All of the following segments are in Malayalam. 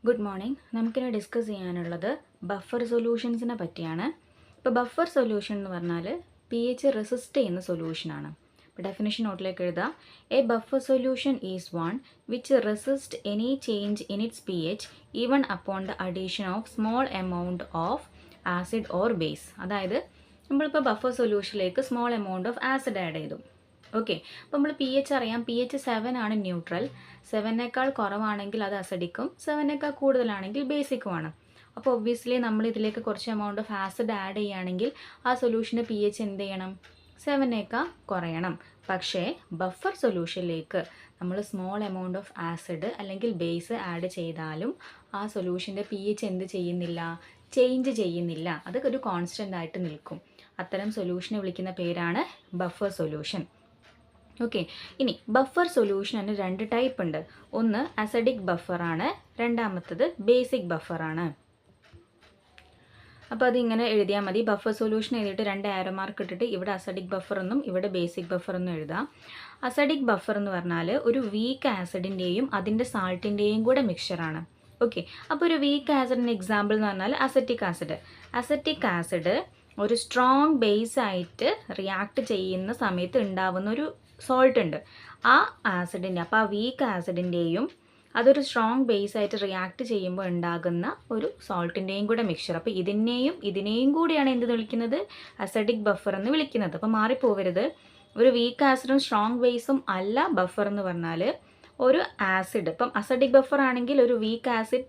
Good morning. നമുക്കിനി ഡിസ്കസ് ചെയ്യാനുള്ളത് ബഫർ സൊല്യൂഷൻസിനെ പറ്റിയാണ്. ഇപ്പോൾ ബഫർ സൊല്യൂഷൻ എന്ന് പറഞ്ഞാൽ പി എച്ച് റെസിസ്റ്റ് ചെയ്യുന്ന സൊല്യൂഷനാണ്. ഇപ്പോൾ ഡെഫിനിഷൻ നോട്ടിലേക്ക് എഴുതാം. A buffer solution is one which resist any change in its P H even upon the addition of small amount of acid or base. അതായത് നമ്മളിപ്പോൾ ബഫർ സൊല്യൂഷനിലേക്ക് small amount of acid add ചെയ്തു. ഓക്കെ, അപ്പോൾ നമ്മൾ പി എച്ച് അറിയാം. പി എച്ച് 7 ആണ് ന്യൂട്രൽ. 7നേക്കാൾ കുറവാണെങ്കിൽ അത് അസിഡിക്കും, 7നേക്കാൾ കൂടുതലാണെങ്കിൽ ബേസിക്കുമാണ്. അപ്പോൾ ഒബ്വിയസ്ലി നമ്മൾ ഇതിലേക്ക് കുറച്ച് എമൗണ്ട് ഓഫ് ആസിഡ് ആഡ് ചെയ്യുകയാണെങ്കിൽ ആ സൊല്യൂഷൻ്റെ പി എച്ച് എന്ത് ചെയ്യണം? 7നേക്കാൾ കുറയണം. പക്ഷേ ബഫർ സൊല്യൂഷനിലേക്ക് നമ്മൾ സ്മോൾ എമൗണ്ട് ഓഫ് ആസിഡ് അല്ലെങ്കിൽ ബേസ് ആഡ് ചെയ്താലും ആ സൊല്യൂഷൻ്റെ പി എച്ച് എന്ത് ചെയ്യുന്നില്ല? ചേഞ്ച് ചെയ്യുന്നില്ല. അത് ഒരു കോൺസ്റ്റൻ്റ് ആയിട്ട് നിൽക്കും. അത്തരം സൊല്യൂഷനെ വിളിക്കുന്ന പേരാണ് ബഫർ സൊല്യൂഷൻ. ഓക്കെ, ഇനി ബഫർ സൊല്യൂഷന് 2 ടൈപ്പ് ഉണ്ട്. ഒന്ന് അസിഡിക് ബഫറാണ്, രണ്ടാമത്തത് ബേസിക് ബഫറാണ്. അപ്പോൾ അതിങ്ങനെ എഴുതിയാൽ മതി. ബഫർ സൊല്യൂഷൻ എഴുതിയിട്ട് 2 ആരോ മാർക്ക് ഇട്ടിട്ട് ഇവിടെ അസിഡിക് ബഫർ എന്നും ഇവിടെ ബേസിക് ബഫർ എന്നും എഴുതാം. അസിഡിക് ബഫർ എന്ന് പറഞ്ഞാൽ ഒരു വീക്ക് ആസിഡിൻ്റെയും അതിൻ്റെ സാൾട്ടിൻ്റെയും കൂടെ മിക്സ്ചറാണ്. ഓക്കെ, അപ്പോൾ ഒരു വീക്ക് ആസിഡിൻ്റെ എക്സാമ്പിൾ എന്ന് പറഞ്ഞാൽ അസറ്റിക് ആസിഡ്. അസറ്റിക് ആസിഡ് ഒരു സ്ട്രോങ് ബേസ് ആയിട്ട് റിയാക്ട് ചെയ്യുന്ന സമയത്ത് ഉണ്ടാവുന്ന ഒരു സോൾട്ട് ഉണ്ട്. ആ ആസിഡിൻ്റെ, അപ്പോൾ ആ വീക്ക് ആസിഡിൻ്റെയും അതൊരു സ്ട്രോങ് ബേസ് ആയിട്ട് റിയാക്ട് ചെയ്യുമ്പോൾ ഉണ്ടാകുന്ന ഒരു സോൾട്ടിൻ്റെയും കൂടെ മിക്സ്ചർ. അപ്പോൾ ഇതിനെയും കൂടിയാണ് എന്ത് വിളിക്കുന്നത്? അസിഡിക് ബഫർ എന്ന് വിളിക്കുന്നത്. അപ്പോൾ മാറിപ്പോവരുത്. ഒരു വീക്ക് ആസിഡും സ്ട്രോങ് ബേസും അല്ല ബഫർ എന്ന് പറഞ്ഞാൽ ഒരു ആസിഡ്. ഇപ്പം അസിഡിക് ബഫർ ആണെങ്കിൽ ഒരു weak acid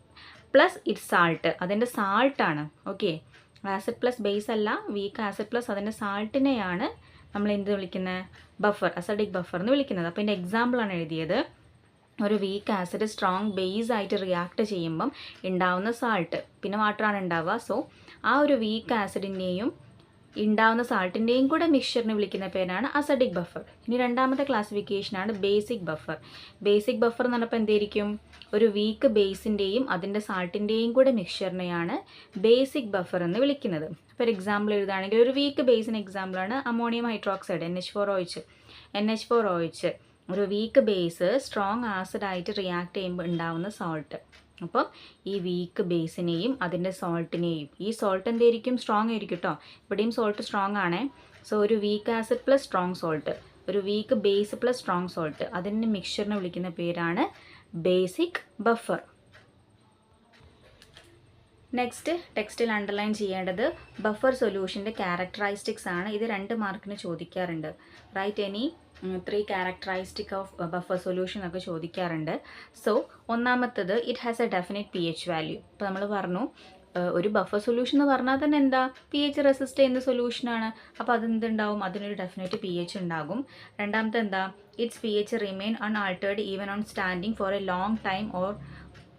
plus it salt, അതിൻ്റെ സാൾട്ടാണ്. ഓക്കെ, ആസിഡ് പ്ലസ് ബേസ് അല്ല, വീക്ക് ആസിഡ് പ്ലസ് അതിൻ്റെ സാൾട്ടിനെയാണ് നമ്മൾ എന്ത് വിളിക്കുന്നത്? ബഫർ, അസിഡിക് ബഫർ എന്ന് വിളിക്കുന്നത്. അപ്പോൾ ഇതിൻ്റെ എക്സാമ്പിളാണ് എഴുതിയത്. ഒരു വീക്ക് ആസിഡ് സ്ട്രോങ് ബേസ് ആയിട്ട് റിയാക്ട് ചെയ്യുമ്പം ഉണ്ടാവുന്ന സാൾട്ട്, പിന്നെ വാട്ടറാണ് ഉണ്ടാവുക. സോ ആ ഒരു വീക്ക് ആസിഡിൻ്റെയും ഉണ്ടാവുന്ന സാൾട്ടിൻ്റെയും കൂടെ മിക്സ്ചറിനെ വിളിക്കുന്ന പേരാണ് അസിഡിക് ബഫർ. ഇനി രണ്ടാമത്തെ ക്ലാസിഫിക്കേഷനാണ് ബേസിക് ബഫർ. ബേസിക് ബഫർ എന്ന് പറഞ്ഞപ്പോൾ എന്തായിരിക്കും? ഒരു വീക്ക് ബേസിൻ്റെയും അതിൻ്റെ സാൾട്ടിൻ്റെയും കൂടെ മിക്സ്ചറിനെയാണ് ബേസിക് ബഫർ എന്ന് വിളിക്കുന്നത്. ഫോർ എക്സാമ്പിൾ എഴുതുകയാണെങ്കിൽ ഒരു വീക്ക് ബേസിന് എക്സാമ്പിളാണ് അമോണിയം ഹൈഡ്രോക്സൈഡ്, NH4OH. ഒരു വീക്ക് ബേസ് സ്ട്രോങ് ആസിഡായിട്ട് റിയാക്ട് ചെയ്യുമ്പോൾ ഉണ്ടാവുന്ന സോൾട്ട്. അപ്പം ഈ വീക്ക് ബേസിനെയും അതിൻ്റെ സോൾട്ടിനെയും, ഈ സോൾട്ട് എന്തായിരിക്കും? സ്ട്രോങ് ആയിരിക്കും കേട്ടോ. ഇവിടെയും സോൾട്ട് സ്ട്രോങ് ആണേ. സോ ഒരു weak acid plus strong salt, ഒരു weak base plus strong salt, അതിൻ്റെ മിക്സ്ചറിനെ വിളിക്കുന്ന പേരാണ് ബേസിക് ബഫർ. നെക്സ്റ്റ് ടെക്സ്റ്റിൽ അണ്ടർലൈൻ ചെയ്യേണ്ടത് ബഫർ സൊല്യൂഷൻ്റെ ക്യാരക്ടറൈസ്റ്റിക്സ് ആണ്. ഇത് 2 മാർക്കിന് ചോദിക്കാറുണ്ട്. Write any 3 characteristic of buffer solution ഒക്കെ ചോദിക്കാറുണ്ട്. സോ ഒന്നാമത്തത് it has a definite p H value. ഇപ്പോൾ നമ്മൾ പറഞ്ഞു ഒരു ബഫർ സൊല്യൂഷൻ എന്ന് പറഞ്ഞാൽ തന്നെ എന്താ? പി എച്ച് റെസിസ്റ്റ് ചെയ്യുന്ന സൊല്യൂഷനാണ്. അപ്പോൾ അതെന്തുണ്ടാവും? അതിനൊരു ഡെഫിനറ്റ് പി എച്ച് ഉണ്ടാകും. രണ്ടാമത്തെ എന്താ? Its P H remain unaltered even on standing for a long time or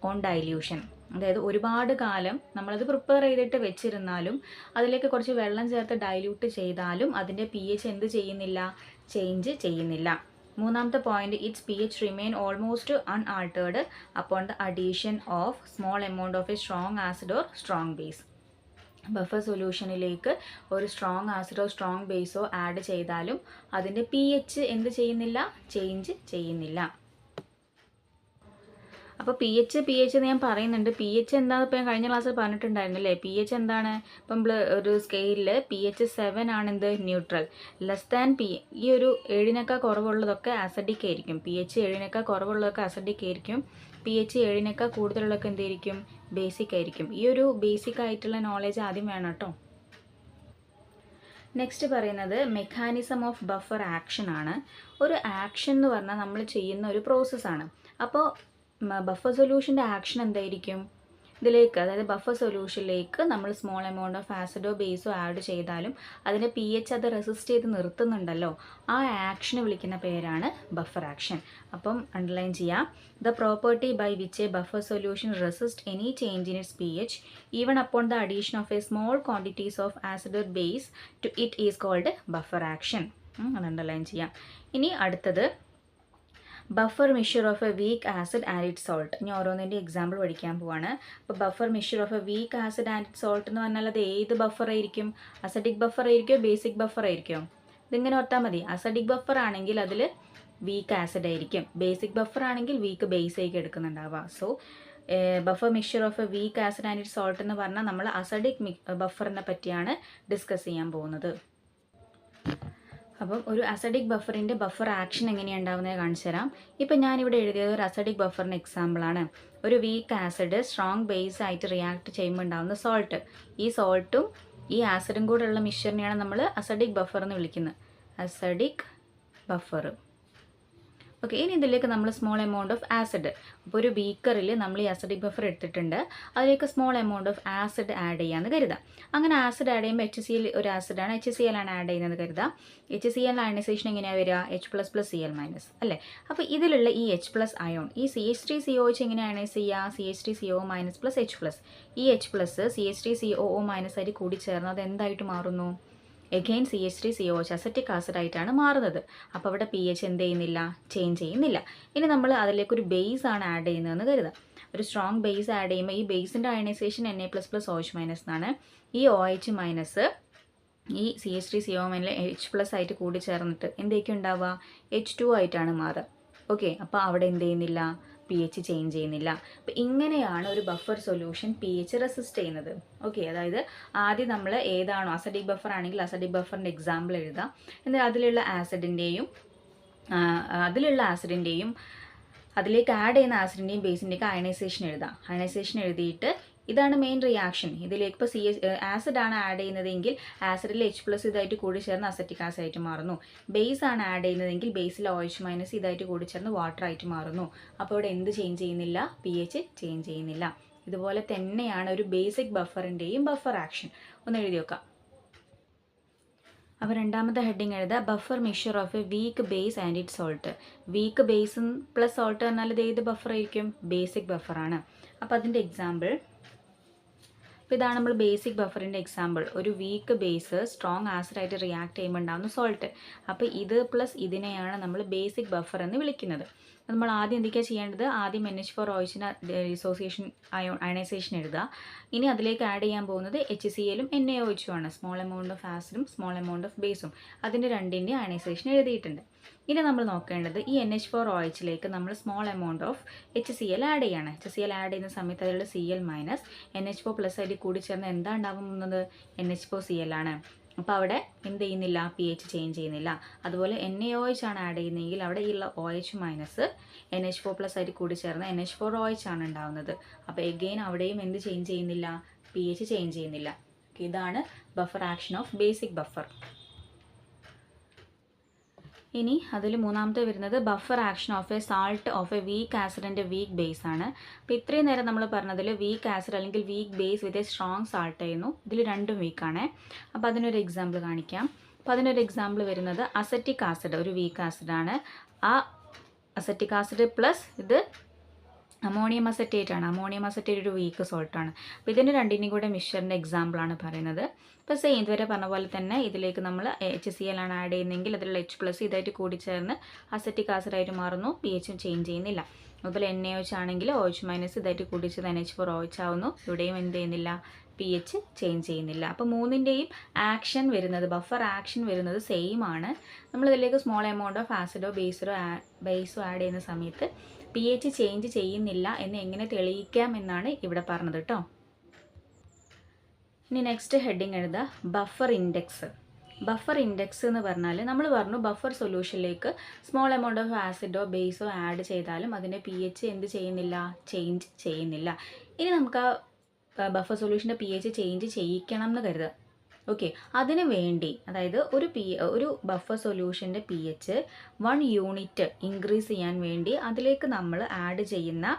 on dilution. അതായത് ഒരുപാട് കാലം നമ്മളത് പ്രിപ്പയർ ചെയ്തിട്ട് വെച്ചിരുന്നാലും അതിലേക്ക് കുറച്ച് വെള്ളം ചേർത്ത് ഡൈല്യൂട്ട് ചെയ്താലും അതിൻ്റെ പി എച്ച് എന്ത് ചെയ്യുന്നില്ല? ചേഞ്ച് ചെയ്യുന്നില്ല. മൂന്നാമത്തെ point, its P H remain almost unaltered upon the addition of small amount of a strong acid or strong base. Buffer സൊല്യൂഷനിലേക്ക് ഒരു സ്ട്രോങ് ആസിഡോ സ്ട്രോങ് ബേസോ ആഡ് ചെയ്താലും അതിൻ്റെ പി എച്ച് എന്ത് ചെയ്യുന്നില്ല? ചേഞ്ച് ചെയ്യുന്നില്ല. അപ്പോൾ പി എച്ച് ഞാൻ പറയുന്നുണ്ട്. പി എച്ച് എന്താണെന്ന് ഇപ്പോൾ ഞാൻ കഴിഞ്ഞ ക്ലാസ്സിൽ പറഞ്ഞിട്ടുണ്ടായിരുന്നല്ലേ. പി എച്ച് എന്താണ്? ഇപ്പം നമ്മൾ ഒരു സ്കെയിലിൽ പി എച്ച് 7 ആണെന്ത്? ന്യൂട്രൽ. ലെസ് ദാൻ ഈ ഒരു 7നേക്കാൾ കുറവുള്ളതൊക്കെ അസിഡിക് ആയിരിക്കും. പി എച്ച് 7നേക്കാൾ കുറവുള്ളതൊക്കെ അസിഡിക് ആയിരിക്കും. പി എച്ച് 7നേക്കാൾ കൂടുതലുള്ളതൊക്കെ എന്തായിരിക്കും? ബേസിക് ആയിരിക്കും. ഈ ഒരു ബേസിക് ആയിട്ടുള്ള നോളേജ് ആദ്യം വേണം കേട്ടോ. നെക്സ്റ്റ് പറയുന്നത് മെക്കാനിസം ഓഫ് ബഫർ ആക്ഷൻ ആണ്. ഒരു ആക്ഷൻ എന്ന് പറഞ്ഞാൽ നമ്മൾ ചെയ്യുന്ന ഒരു പ്രോസസ്സാണ്. അപ്പോൾ ബഫർ സൊല്യൂഷൻ്റെ ആക്ഷൻ എന്തായിരിക്കും? ഇതിലേക്ക്, അതായത് ബഫർ സൊല്യൂഷനിലേക്ക് നമ്മൾ സ്മോൾ എമൗണ്ട് ഓഫ് ആസിഡോ ബേസോ ആഡ് ചെയ്താലും അതിൻ്റെ പി എച്ച് അത് റെസിസ്റ്റ് ചെയ്ത് നിർത്തുന്നുണ്ടല്ലോ, ആ ആക്ഷനെ വിളിക്കുന്ന പേരാണ് ബഫർ ആക്ഷൻ. അപ്പം അണ്ടർലൈൻ ചെയ്യാം. The property by which a buffer solution resist any change in its P H even upon the addition of a small quantities of acid or base to it is called buffer action. അത് അണ്ടർലൈൻ ചെയ്യാം. ഇനി അടുത്തത് buffer mixture of a weak acid and it salt. ഇനി ഓരോന്നിൻ്റെ എക്സാമ്പിൾ പഠിക്കാൻ പോവാണ്. അപ്പോൾ buffer mixture of a weak acid and it salt എന്ന് പറഞ്ഞാൽ അത് ഏത് ബഫർ ആയിരിക്കും? അസിഡിക് ബഫർ ആയിരിക്കുമോ ബേസിക് ബഫർ ആയിരിക്കുമോ? ഇതിങ്ങനെ ഓർത്താൽ മതി. അസിഡിക് ബഫർ ആണെങ്കിൽ അതിൽ വീക്ക് ആസിഡ് ആയിരിക്കും. ബേസിക് ബഫർ ആണെങ്കിൽ വീക്ക് ബേസ് ആയിരിക്കും എടുക്കുന്നുണ്ടാവുക. So buffer mixture of a weak acid and it salt എന്ന് പറഞ്ഞാൽ നമ്മൾ അസഡിക് ബഫറിനെ പറ്റിയാണ് ഡിസ്കസ് ചെയ്യാൻ പോകുന്നത്. അപ്പം ഒരു അസഡിക് ബഫറിൻ്റെ ബഫർ ആക്ഷൻ എങ്ങനെയാണ് ഉണ്ടാകുന്നത് കാണിച്ചു തരാം. ഇപ്പം ഞാനിവിടെ എഴുതിയത് ഒരു അസഡിക് ബഫറിൻ്റെ എക്സാമ്പിളാണ്. ഒരു വീക്ക് ആസിഡ് സ്ട്രോങ് ബേസ് ആയിട്ട് റിയാക്ട് ചെയ്യുമ്പോൾ ഉണ്ടാകുന്ന സോൾട്ട്. ഈ സോൾട്ടും ഈ ആസിഡും കൂടെ ഉള്ള മിക്സ്ചറിനെയാണ് നമ്മൾ അസഡിക് ബഫർ എന്ന് വിളിക്കുന്നത്. Acidic buffer. ഓക്കെ, ഇനി ഇതിലേക്ക് നമ്മൾ സ്മോൾ എമൗണ്ട് ഓഫ് ആസിഡ്, അപ്പോൾ ഒരു ബീക്കറിൽ നമ്മൾ ഈ അസിഡിക് ബഫർ എടുത്തിട്ടുണ്ട്, അതിലേക്ക് small amount of acid add ചെയ്യാമെന്ന് കരുതാം. അങ്ങനെ ആസിഡ് ആഡ് ചെയ്യുമ്പോൾ HCl ഒരു ആസിഡാണ്, HCl ആണ് ആഡ് ചെയ്യുന്നത് കരുതാം. HCl അയണൈസേഷൻ എങ്ങനെയാണ് വരിക? H++Cl- അല്ലേ? അപ്പോൾ ഇതിലുള്ള ഈ H+ അയോൺ ഈ CH3COH എങ്ങനെ അയണൈസ് ചെയ്യുക? CH3CO- H+. ഈ H+ CH3COO- ആയിട്ട് കൂടി ചേർന്ന് അത് എന്തായിട്ട് മാറുന്നു? എഗെയിൻ CH3COH അസറ്റിക് ആസിഡ് ആയിട്ടാണ് മാറുന്നത്. അപ്പോൾ അവിടെ pH എന്ത് ചെയ്യുന്നില്ല? ചേഞ്ച് ചെയ്യുന്നില്ല. ഇനി നമ്മൾ അതിലേക്കൊരു ബേസ് ആണ് ആഡ് ചെയ്യുന്നതെന്ന് കരുതാം. ഒരു സ്ട്രോങ് ബേസ് ആഡ് ചെയ്യുമ്പോൾ ഈ ബേസിൻ്റെ അയണൈസേഷൻ Na++OH- എന്നാണ്. ഈ OH- ഈ CH3COO- H+ ആയിട്ട് കൂടി ചേർന്നിട്ട് എന്തൊക്കെ ഉണ്ടാവുക? H2 ആയിട്ടാണ് മാറുക. ഓക്കെ, അപ്പോൾ അവിടെ എന്ത് ചെയ്യുന്നില്ല? pH ചേഞ്ച് ചെയ്യുന്നില്ല. അപ്പോൾ ഇങ്ങനെയാണ് ഒരു ബഫർ സൊല്യൂഷൻ pH റെസിസ്റ്റ് ചെയ്യുന്നത്. ഓക്കെ, അതായത് ആദ്യം നമ്മൾ ഏതാണോ അസഡിക് ബഫർ ആണെങ്കിൽ അസഡിക് ബഫറിൻ്റെ എക്സാമ്പിൾ എഴുതാം. എന്നിട്ട് അതിലുള്ള ആസിഡിൻ്റെയും അതിലേക്ക് ആഡ് ചെയ്യുന്ന ആസിഡിൻ്റെയും ബേസിൻ്റെയൊക്കെ അയണൈസേഷൻ എഴുതാം. അയണൈസേഷൻ എഴുതിയിട്ട് ഇതാണ് മെയിൻ റിയാക്ഷൻ. ഇതിലേക്ക് ഇപ്പോൾ ആസിഡാണ് ആഡ് ചെയ്യുന്നതെങ്കിൽ ആസിഡിൽ H+ ഇതായിട്ട് കൂടി ചേർന്ന് അസറ്റിക് ആസിഡ് ആയിട്ട് മാറുന്നു. ബേസ് ആണ് ആഡ് ചെയ്യുന്നതെങ്കിൽ ബേസിൽ OH- ഇതായിട്ട് കൂടി ചേർന്ന് വാട്ടർ ആയിട്ട് മാറുന്നു. അപ്പോൾ ഇവിടെ എന്ത് ചേഞ്ച് ചെയ്യുന്നില്ല? pH ചേഞ്ച് ചെയ്യുന്നില്ല. ഇതുപോലെ തന്നെയാണ് ഒരു ബേസിക് ബഫറിൻ്റെയും ബഫർ ആക്ഷൻ. ഒന്ന് എഴുതി വെക്കാം. അപ്പോൾ രണ്ടാമത്തെ ഹെഡിങ് എഴുതുക, buffer mixture of a weak base and it salt. Weak ബേസും പ്ലസ് സോൾട്ട് എന്നാൽ ഇത് ഏത് ബഫർ ആയിരിക്കും? ബേസിക് ബഫറാണ്. അപ്പോൾ അതിൻ്റെ എക്സാമ്പിൾ, അപ്പോൾ ഇതാണ് നമ്മൾ ബേസിക് ബഫറിൻ്റെ എക്സാമ്പിൾ. ഒരു വീക്ക് ബേസ് സ്ട്രോങ് ആസിഡായിട്ട് റിയാക്ട് ചെയ്യുമ്പോൾ ഉണ്ടാകുന്ന സോൾട്ട്. അപ്പോൾ ഇത് പ്ലസ് ഇതിനെയാണ് നമ്മൾ ബേസിക് ബഫർ എന്ന് വിളിക്കുന്നത്. നമ്മൾ ആദ്യം എന്തൊക്കെയാണ് ചെയ്യേണ്ടത്? ആദ്യം NH4OH ഡിസോസിയേഷൻ അയണൈസേഷൻ എഴുതുക. ഇനി അതിലേക്ക് ആഡ് ചെയ്യാൻ പോകുന്നത് HClഉം NaOH ആണ്. സ്മോൾ എമൗണ്ട് ഓഫ് ആസിഡും സ്മോൾ എമൗണ്ട് ഓഫ് ബേസും. അതിൻ്റെ രണ്ടിൻ്റെ അയണൈസേഷൻ എഴുതിയിട്ടുണ്ട്. ഇനി നമ്മൾ നോക്കേണ്ടത് ഈ NH4OHലേക്ക് നമ്മൾ small amount of HCl add ചെയ്യാണ്. HCl ആഡ് ചെയ്യുന്ന സമയത്ത് അതിലുള്ള Cl- NH4+ ആയിട്ട് കൂടി ചേർന്ന് എന്താ ഉണ്ടാകുന്നത്? NH4Cl ആണ്. അപ്പോൾ അവിടെ എന്ത് ചെയ്യുന്നില്ല? pH ചേഞ്ച് ചെയ്യുന്നില്ല. അതുപോലെ NaOH ആണ് ആഡ് ചെയ്യുന്നതെങ്കിൽ അവിടെ ഉള്ള OH- NH4+ ആയിട്ട് കൂടി ചേർന്ന് NH4OH ആണ് ഉണ്ടാകുന്നത്. അപ്പോൾ എഗെയിൻ അവിടെയും എന്ത് ചേഞ്ച് ചെയ്യുന്നില്ല? pH ചേഞ്ച് ചെയ്യുന്നില്ല. ഇതാണ് buffer action of basic buffer. ഇനി അതിൽ മൂന്നാമത്തെ വരുന്നത് buffer action of a salt of a weak ആസിഡിൻ്റെ വീക്ക് ബേസ് ആണ്. അപ്പോൾ ഇത്രയും നേരം നമ്മൾ പറഞ്ഞതിൽ വീക്ക് ആസിഡ് അല്ലെങ്കിൽ weak base with a strong salt ആയിരുന്നു. ഇതിൽ രണ്ടും വീക്കാണ്. അപ്പോൾ അതിനൊരു എക്സാമ്പിൾ കാണിക്കാം. അപ്പോൾ അതിനൊരു എക്സാമ്പിൾ വരുന്നത് അസറ്റിക് ആസിഡ്, ഒരു വീക്ക് ആസിഡാണ്. ആ അസറ്റിക് ആസിഡ് പ്ലസ് ഇത് അമോണിയം അസറ്റേറ്റ് ആണ്. അമോണിയം അസറ്റേറ്റ് ഒരു വീക്ക് സോൾട്ടാണ്. അപ്പോൾ ഇതിന് രണ്ടിനും കൂടെ മിക്സ്ചറിൻ്റെ എക്സാമ്പിളാണ് പറയുന്നത്. ഇപ്പോൾ സെയിം ഇതുവരെ പറഞ്ഞ പോലെ തന്നെ ഇതിലേക്ക് നമ്മൾ HCl ആണ് ആഡ് ചെയ്യുന്നതെങ്കിൽ അതിലുള്ള H+ ഇതായിട്ട് കൂടി ചേർന്ന് അസറ്റിക് ആസിഡായിട്ട് മാറുന്നു. pH ചേഞ്ച് ചെയ്യുന്നില്ല. അതുപോലെ NaOH ആണെങ്കിൽ OH- ഇതായിട്ട് കൂടി ചേർന്ന് NH4OH ആവുന്നു. ഇവിടെയും എന്ത് ചെയ്യുന്നില്ല? pH ചേഞ്ച് ചെയ്യുന്നില്ല. അപ്പോൾ മൂന്നിൻ്റെയും ആക്ഷൻ വരുന്നത്, ബഫർ ആക്ഷൻ വരുന്നത് സെയിം ആണ്. നമ്മളിതിലേക്ക് സ്മോൾ എമൗണ്ട് ഓഫ് ആസിഡോ ബേസോ ആഡ് ചെയ്യുന്ന സമയത്ത് pH ചേഞ്ച് ചെയ്യുന്നില്ല എന്ന് എങ്ങനെ തെളിയിക്കാം എന്നാണ് ഇവിടെ പറഞ്ഞത് കേട്ടോ. ഇനി നെക്സ്റ്റ് ഹെഡിങ് എഴുതുക, ബഫർ ഇൻഡെക്സ്. ബഫർ ഇൻഡെക്സ് എന്ന് പറഞ്ഞാൽ നമ്മൾ പറഞ്ഞു ബഫർ സൊല്യൂഷനിലേക്ക് സ്മോൾ എമൗണ്ട് ഓഫ് ആസിഡോ ബേസോ ആഡ് ചെയ്താലും അതിൻ്റെ pH എന്ത് ചെയ്യുന്നില്ല? ചേഞ്ച് ചെയ്യുന്നില്ല. ഇനി നമുക്ക് ആ ബഫർ സൊല്യൂഷൻ്റെ pH ചേഞ്ച് ചെയ്യിക്കണം എന്ന് കരുതുക. ഓക്കെ, അതിന് വേണ്ടി അതായത് ഒരു ബഫർ സൊല്യൂഷൻ്റെ pH 1 യൂണിറ്റ് ഇൻക്രീസ് ചെയ്യാൻ വേണ്ടി അതിലേക്ക് നമ്മൾ ആഡ് ചെയ്യുന്ന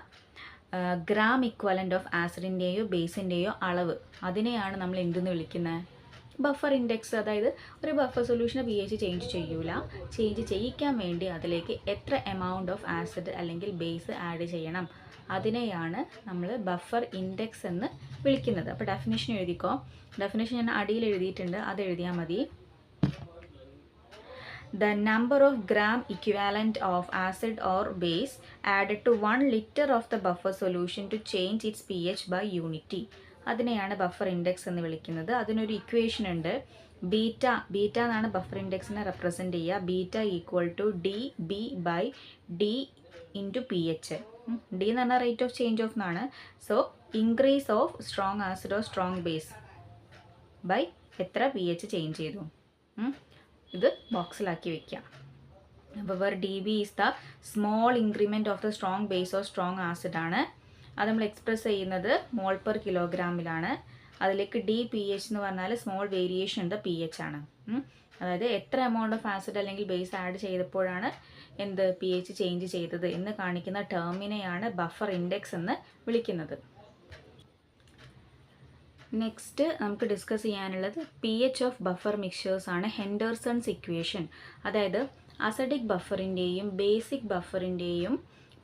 ഗ്രാം ഇക്വലൻ്റ് ഓഫ് ആസിഡിൻ്റെയോ ബേസിൻ്റെയോ അളവ്, അതിനെയാണ് നമ്മൾ എന്തെന്ന് വിളിക്കുന്നത്? Buffer index. അതായത് ഒരു ബഫർ സൊല്യൂഷന് pH ചേഞ്ച് ചെയ്യൂല, ചേഞ്ച് ചെയ്യിക്കാൻ വേണ്ടി അതിലേക്ക് എത്ര എമൗണ്ട് ഓഫ് ആസിഡ് അല്ലെങ്കിൽ ബേസ് ആഡ് ചെയ്യണം, അതിനെയാണ് നമ്മൾ ബഫർ ഇൻഡെക്സ് എന്ന് വിളിക്കുന്നത്. അപ്പോൾ ഡെഫിനിഷൻ എഴുതിക്കോ. ഡെഫിനിഷൻ ഞാൻ അടിയിൽ എഴുതിയിട്ടുണ്ട്, അത് എഴുതിയാൽ മതി. The number of gram equivalent of acid or base added to 1 liter of the buffer solution to change its pH by unity. അതിനെയാണ് ബഫർ ഇൻഡെക്സ് എന്ന് വിളിക്കുന്നത്. അതിനൊരു ഇക്വേഷൻ ഉണ്ട്. ബീറ്റ എന്നാണ് ബഫർ ഇൻഡെക്സിനെ റെപ്രസെൻറ്റ് ചെയ്യുക. Beta equal to DB/D × pH. D എന്ന് പറഞ്ഞാൽ റേറ്റ് ഓഫ് ചേഞ്ച് ഓഫ് എന്നാണ്. So increase of strong acid or strong base by എത്ര pH ചേഞ്ച് ചെയ്തു. ഇത് ബോക്സിലാക്കി വെക്കാം. അപ്പോൾ where D B is the small increment of the strong base or strong acid ആണ്. അത് നമ്മൾ എക്സ്പ്രസ് ചെയ്യുന്നത് മോൾ പെർ കിലോഗ്രാമിലാണ്. അതിലേക്ക് ഡി പി എച്ച് എന്ന് പറഞ്ഞാൽ small variation in the P H ആണ്. അതായത് എത്ര എമൗണ്ട് ഓഫ് ആസിഡ് അല്ലെങ്കിൽ ബേസ് ആഡ് ചെയ്തപ്പോഴാണ് എന്ത് പി എച്ച് ചേഞ്ച് ചെയ്തത് എന്ന് കാണിക്കുന്ന ടേമിനെയാണ് ബഫർ ഇൻഡെക്സ് എന്ന് വിളിക്കുന്നത്. നെക്സ്റ്റ് നമുക്ക് ഡിസ്കസ് ചെയ്യാനുള്ളത് P H of buffer mixtures ആണ്. ഹെൻഡേഴ്സൺസ് ഇക്വേഷൻ, അതായത് അസിഡിക് ബഫറിൻ്റെയും ബേസിക് ബഫറിൻ്റെയും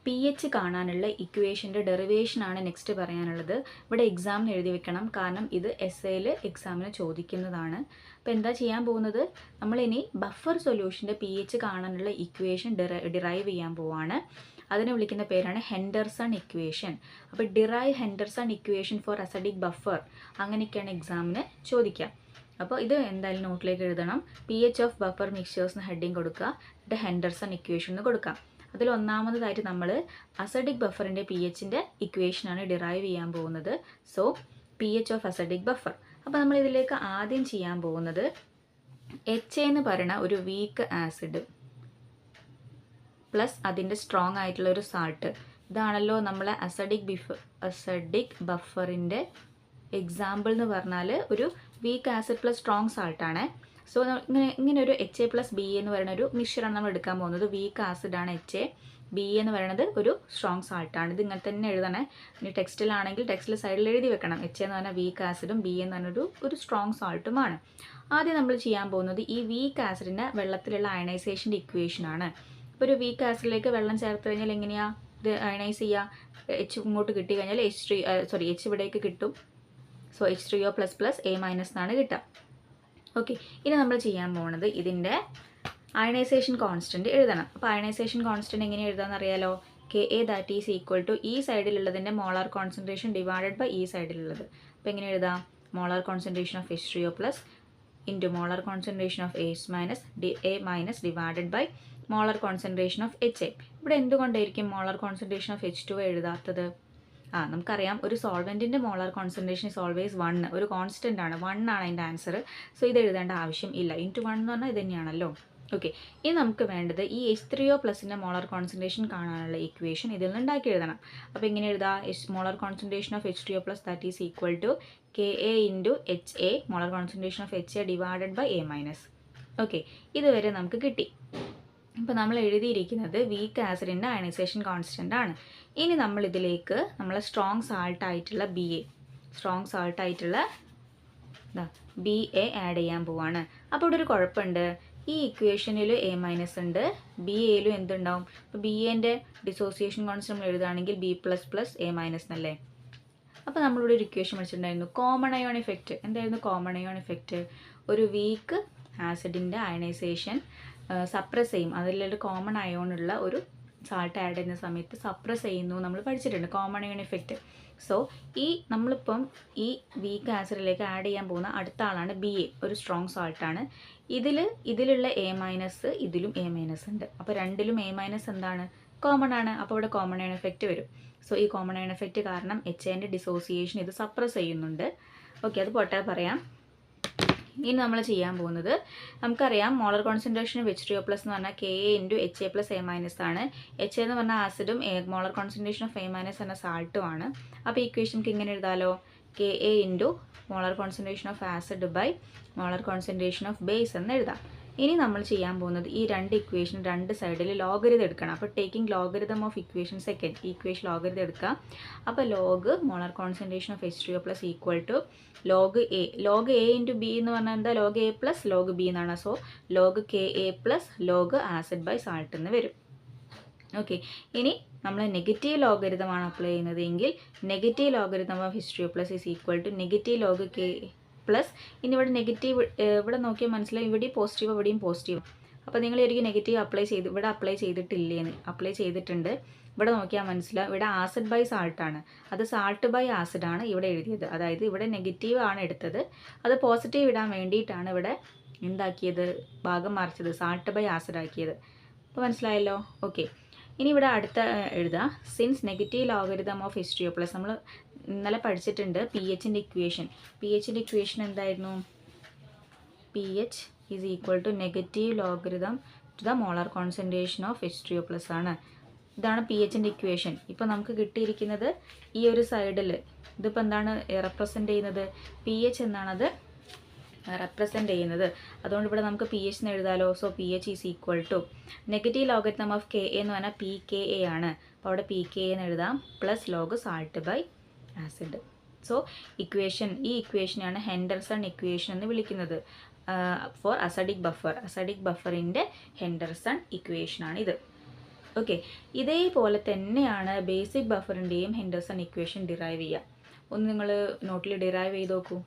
പി എച്ച് കാണാനുള്ള ഇക്വേഷൻ്റെ ഡെറിവേഷനാണ് നെക്സ്റ്റ് പറയാനുള്ളത്. ഇവിടെ എക്സാമിന് എഴുതി വെക്കണം, കാരണം ഇത് എസ്സേയിൽ എക്സാമിന് ചോദിക്കുന്നതാണ്. അപ്പോൾ എന്താ ചെയ്യാൻ പോകുന്നത്, നമ്മളിനി ബഫർ സൊല്യൂഷൻ്റെ പി എച്ച് കാണാനുള്ള ഇക്വേഷൻ ഡിറൈവ് ചെയ്യാൻ പോവാണ്. അതിനെ വിളിക്കുന്ന പേരാണ് ഹെൻഡർസൺ ഇക്വേഷൻ. അപ്പോൾ derive Henderson equation for acidic buffer, അങ്ങനെയൊക്കെയാണ് എക്സാമിന് ചോദിക്കുക. അപ്പോൾ ഇത് എന്തായാലും നോട്ടിലേക്ക് എഴുതണം. പി എച്ച് ഓഫ് ബഫർ മിക്സ്ചേഴ്സിന് ഹെഡിങ് കൊടുക്കുക, എന്നിട്ട് ഹെൻഡർസൺ ഇക്വേഷൻ എന്ന് കൊടുക്കാം. അതിൽ ഒന്നാമതായിട്ട് നമ്മൾ അസിഡിക് ബഫറിൻ്റെ പി എച്ചിൻ്റെ ഇക്വേഷനാണ് ഡിറൈവ് ചെയ്യാൻ പോകുന്നത്. So p H of acidic buffer. അപ്പോൾ നമ്മൾ ഇതിലേക്ക് ആദ്യം ചെയ്യാൻ പോകുന്നത് എച്ച് എന്ന് പറയുന്ന ഒരു വീക്ക് ആസിഡ് പ്ലസ് അതിൻ്റെ സ്ട്രോങ് ആയിട്ടുള്ള ഒരു സാൾട്ട്. ഇതാണല്ലോ നമ്മളെ അസിഡിക് ബഫറിൻ്റെ എക്സാമ്പിൾ എന്ന് പറഞ്ഞാൽ ഒരു വീക്ക് ആസിഡ് പ്ലസ് സ്ട്രോങ് സാൾട്ടാണ്. സോ ഇങ്ങനെ ഒരു എച്ച് എ പ്ലസ് ബി എന്ന് പറയുന്ന ഒരു മിക്സ്ചറാണ് നമ്മൾ എടുക്കാൻ പോകുന്നത്. വീക്ക് ആസിഡാണ് എച്ച് എ, ബി എന്ന് പറയുന്നത് ഒരു സ്ട്രോങ് സാൾട്ടാണ്. ഇത് ഇങ്ങനെ തന്നെ എഴുതണേ. ഇനി ടെക്സ്റ്റിലാണെങ്കിൽ ടെക്സ്റ്റിൽ സൈഡിൽ എഴുതി വെക്കണം. എച്ച് എന്ന് പറഞ്ഞാൽ വീക്ക് ആസിഡും ബി എന്ന് പറഞ്ഞൊരു സ്ട്രോങ് സാൾട്ടുമാണ്. ആദ്യം നമ്മൾ ചെയ്യാൻ പോകുന്നത് ഈ വീക്ക് ആസിഡിൻ്റെ വെള്ളത്തിലുള്ള അയണൈസേഷൻ്റെ ഇക്വേഷനാണ്. ഇപ്പോൾ ഒരു വീക്ക് ആസിഡിലേക്ക് വെള്ളം ചേർത്ത് കഴിഞ്ഞാൽ എങ്ങനെയാണ് ഇത് അയണൈസ് ചെയ്യുക? എച്ച് ഇങ്ങോട്ട് കിട്ടി കഴിഞ്ഞാൽ എച്ച് ഇവിടേക്ക് കിട്ടും. So H3O plus A minus എന്നാണ് കിട്ടുക. ഓക്കെ, ഇനി നമ്മൾ ചെയ്യാൻ പോകുന്നത് ഇതിൻ്റെ അയണൈസേഷൻ കോൺസ്റ്റൻറ്റ് എഴുതണം. അപ്പോൾ അയണൈസേഷൻ കോൺസ്റ്റൻറ്റ് എങ്ങനെ എഴുതാമെന്ന് അറിയാലോ. KA that is equal to ഈ സൈഡിലുള്ളതിൻ്റെ മോളാർ കോൺസെൻട്രേഷൻ ഡിവൈഡഡ് ബൈ ഈ സൈഡിലുള്ളത്. അപ്പോൾ എങ്ങനെ എഴുതാം? Molar concentration of H3O plus into molar concentration of A minus divided by molar concentration of HA. ഇവിടെ എന്തുകൊണ്ടായിരിക്കും മോളാർ കോൺസെൻട്രേഷൻ ഓഫ് H2O എഴുതാത്തത്? നമുക്കറിയാം ഒരു സോൾവെൻറ്റിൻ്റെ മോളാർ കോൺസെൻട്രേഷൻ ഇസ് ഓൾവേസ് 1, ഒരു കോൺസ്റ്റൻ്റ് ആണ്, 1 ആണ് അതിൻ്റെ ആൻസർ. സോ ഇത് എഴുതേണ്ട ആവശ്യം ഇല്ല. ഇൻറ്റു 1 എന്ന് പറഞ്ഞാൽ ഇത് തന്നെയാണല്ലോ. ഓക്കെ, ഇനി നമുക്ക് വേണ്ടത് ഈ H3O പ്ലസിൻ്റെ മോളാർ കോൺസെൻട്രേഷൻ കാണാനുള്ള ഇക്വേഷൻ ഇതിൽ നിന്ന് ഉണ്ടാക്കി എഴുതണം. അപ്പോൾ എങ്ങനെ എഴുതാം? Molar concentration of H3O plus that is equal to KA into HA molar concentration of HA divided by A minus. Okay, ഇതുവരെ നമുക്ക് കിട്ടി. ഇപ്പോൾ നമ്മൾ എഴുതിയിരിക്കുന്നത് വീക്ക് ആസിഡിൻ്റെ അയണൈസേഷൻ കോൺസ്റ്റൻ്റ് ആണ്. ഇനി നമ്മൾ ഇതിലേക്ക് നമ്മളെ സ്ട്രോങ് സാൾട്ടായിട്ടുള്ള BA ആഡ് ചെയ്യാൻ പോവാണ്. അപ്പോൾ ഇവിടെ ഒരു കുഴപ്പമുണ്ട്. ഈ ഇക്വേഷനിൽ A മൈനസ് ഉണ്ട്, BAയിലും എന്തുണ്ടാവും? ഇപ്പോൾ BAൻ്റെ ഡിസോസിയേഷൻ കോൺസ്റ്റൻ്റ് നമ്മൾ എഴുതുകയാണെങ്കിൽ B പ്ലസ് A മൈനസ് എന്നല്ലേ. അപ്പോൾ നമ്മളിവിടെ ഒരു ഇക്വേഷൻ പഠിച്ചിട്ടുണ്ടായിരുന്നു, കോമൺ അയോൺ ഇഫക്റ്റ്. എന്തായിരുന്നു കോമൺ അയോൺ ഇഫക്റ്റ്? ഒരു വീക്ക് ആസിഡിൻ്റെ അയണൈസേഷൻ സപ്രസ് ചെയ്യും. അതിലൊരു കോമൺ അയോണുള്ള ഒരു സാൾട്ട് ആഡ് ചെയ്യുന്ന സമയത്ത് സപ്രസ് ചെയ്യുന്നു നമ്മൾ പഠിച്ചിട്ടുണ്ട്, കോമൺ അയോൺ ഇഫക്റ്റ്. സോ നമ്മളിപ്പം ഈ വീക്ക് ആസിഡിലേക്ക് ആഡ് ചെയ്യാൻ പോകുന്ന അടുത്ത ആളാണ് BA, ഒരു സ്ട്രോങ് സാൾട്ടാണ്. ഇതിലുള്ള A മൈനസ്, ഇതിലും A മൈനസ് ഉണ്ട്. അപ്പോൾ രണ്ടിലും A മൈനസ് എന്താണ്? കോമൺ ആണ്. അപ്പോൾ ഇവിടെ കോമൺ അയോൺ ഇഫക്റ്റ് വരും. സോ ഈ കോമൺ അയോൺ ഇഫക്റ്റ് കാരണം HAൻ്റെ ഡിസോസിയേഷൻ ഇത് സപ്രസ് ചെയ്യുന്നുണ്ട്. ഓക്കെ, അത് പോട്ടെ പറയാം. ഇനി നമ്മൾ ചെയ്യാൻ പോകുന്നത്, നമുക്കറിയാം molar concentration of H3O plus എന്ന് പറഞ്ഞാൽ KA into HA plus A minus ആണ്. HA എന്ന് പറഞ്ഞാൽ ആസിഡും molar concentration of A minus എന്ന സാൾട്ടും ആണ്. അപ്പോൾ ഈ ഇക്വേഷൻ നമുക്ക് ഇങ്ങനെ എഴുതാമല്ലോ, KA into molar concentration of acid by molar concentration of base എന്ന് എഴുതാം. ഇനി നമ്മൾ ചെയ്യാൻ പോകുന്നത് ഈ രണ്ട് ഇക്വേഷൻ രണ്ട് സൈഡിൽ ലോഗരിതം എടുക്കണം. അപ്പോൾ taking logarithm of equation second, equation logarithm എടുക്കുക. അപ്പോൾ log molar concentration of H3O plus equal to log A into B എന്ന് പറഞ്ഞാൽ എന്താ? Log A plus log B എന്നാണ്. So log KA plus log acid by salt എന്ന് വരും. ഓക്കെ, ഇനി നമ്മൾ നെഗറ്റീവ് ലോഗരിതമാണ് അപ്ലൈ ചെയ്യുന്നത് എങ്കിൽ negative logarithm of H3O plus is equal to negative log K plus, ഇനി ഇവിടെ നെഗറ്റീവ് ഇവിടെ നോക്കിയാൽ മനസ്സിലാവും, ഇവിടെയും പോസിറ്റീവ് ഇവിടെയും പോസിറ്റീവ്. അപ്പോൾ നിങ്ങൾ ഒരിക്കലും നെഗറ്റീവ് ഇവിടെ അപ്ലൈ ചെയ്തിട്ടില്ലേന്ന്? അപ്ലൈ ചെയ്തിട്ടുണ്ട്. ഇവിടെ നോക്കിയാൽ മനസ്സിലാവും, ഇവിടെ ആസിഡ് ബൈ സാൾട്ടാണ്, അത് സാൾട്ട് ബൈ ആസിഡാണ് ഇവിടെ എഴുതിയത്. അതായത് ഇവിടെ നെഗറ്റീവ് ആണ് എടുത്തത്, അത് പോസിറ്റീവ് ഇടാൻ വേണ്ടിയിട്ടാണ് ഇവിടെ എന്താക്കിയത്? ഭാഗം മറിച്ചത്, സാൾട്ട് ബൈ ആസിഡ് ആക്കിയത്. അപ്പോൾ മനസ്സിലായല്ലോ. ഓക്കെ, ഇനി ഇവിടെ അടുത്ത എഴുതുക. Since negative logarithm of H2O+, നമ്മൾ ഇന്നലെ പഠിച്ചിട്ടുണ്ട് പി എച്ചിൻ്റെ ഇക്വേഷൻ. പി എച്ചിൻ്റെ ഇക്വേഷൻ എന്തായിരുന്നു? P H is equal to negative logarithm to the molar concentration of H2O+ ആണ്. ഇതാണ് പി എച്ചിൻ്റെ ഇക്വേഷൻ. ഇപ്പോൾ നമുക്ക് കിട്ടിയിരിക്കുന്നത് ഈ ഒരു സൈഡിൽ ഇതിപ്പോൾ എന്താണ് റെപ്രസെൻ്റ് ചെയ്യുന്നത്? പി എച്ച് എന്നാണത് റെപ്രസെൻ്റ് ചെയ്യുന്നത്. അതുകൊണ്ട് ഇവിടെ നമുക്ക് പി എച്ച് എന്ന് എഴുതാലോ. So p H is equal to negative logarithm of K എന്ന് പറഞ്ഞാൽ പി കെ എ ആണ്. അപ്പോൾ അവിടെ പി കെ എന്ന് എഴുതാം plus log salt by acid. So ഈ ഇക്വേഷനാണ് ഹെൻഡർസൺ ഇക്വേഷൻ എന്ന് വിളിക്കുന്നത് ഫോർ അസഡിക് ബഫർ. അസഡിക് ബഫറിൻ്റെ ഹെൻഡർസൺ ഇക്വേഷനാണിത്. ഓക്കെ, ഇതേപോലെ തന്നെയാണ് ബേസിക് ബഫറിൻ്റെയും ഹെൻഡർസൺ ഇക്വേഷൻ ഡിറൈവ് ചെയ്യുക. ഒന്ന് നിങ്ങൾ നോട്ടിൽ ഡിറൈവ് ചെയ്ത് നോക്കൂ.